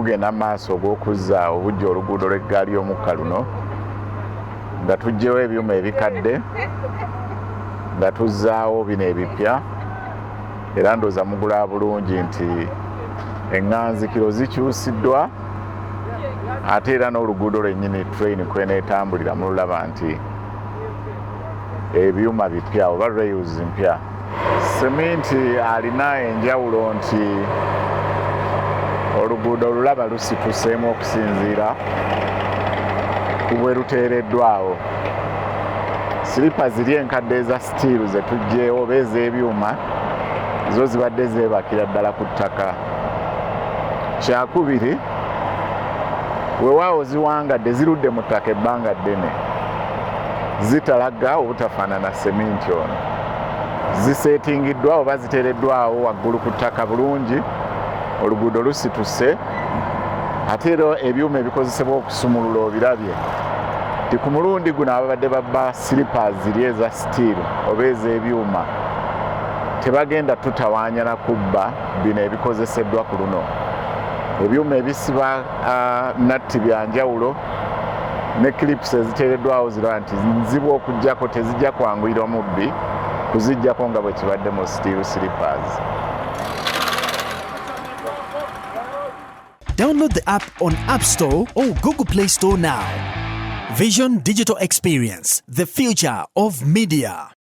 gugenda maaso ogw'okuzza obujja oluguudo lw'eggaali y'omukka luno nga tuggyewo ebyuma ebikadde nga tuzzaawo bino ebipya era ndooza mugula bulungi nti eŋŋanzikiro zikyusiddwa ate era n'oluguudo lwennyini train kweneetambulira mululaba nti ebyuma bipya oba rails mpya. Seminti alina enjawulo nti oluguudo lulaba lusituseemu okusinziira ku bwe luteereddwawo. Silipa ziri enkadde eza steel ze tuggyewo oba ez'ebyuma zo zibadde zeebakira ddala ku ttaka. Kyakubiri, weewaawo ziwangadde zirudde mu ttaka ebbanga ddene zitalaga obutafaanana seminti ono. Ziseetingiddwa oba ziteereddwawo waggulu ku ttaka bulungi, oluguudo lusituse. Ate era ebyuma ebikozesebwa okusumulula obirabye ti ku mulundi guno ababadde babba silipa ziri eza steel oba ez'ebyuma tebagenda tutawaanya na kubba bino ebikozeseddwa ku luno. Ebyuma ebisiba natti bya njawulo ne clips eziteereddwawo ziraba nti nzibu okuggyako, tezijja kwanguyira mubbi kuziggyako nga bwe kibadde mu steel slippers. Download the app on App Store or Google Play Store now. Vision Digital Experience, the future of media.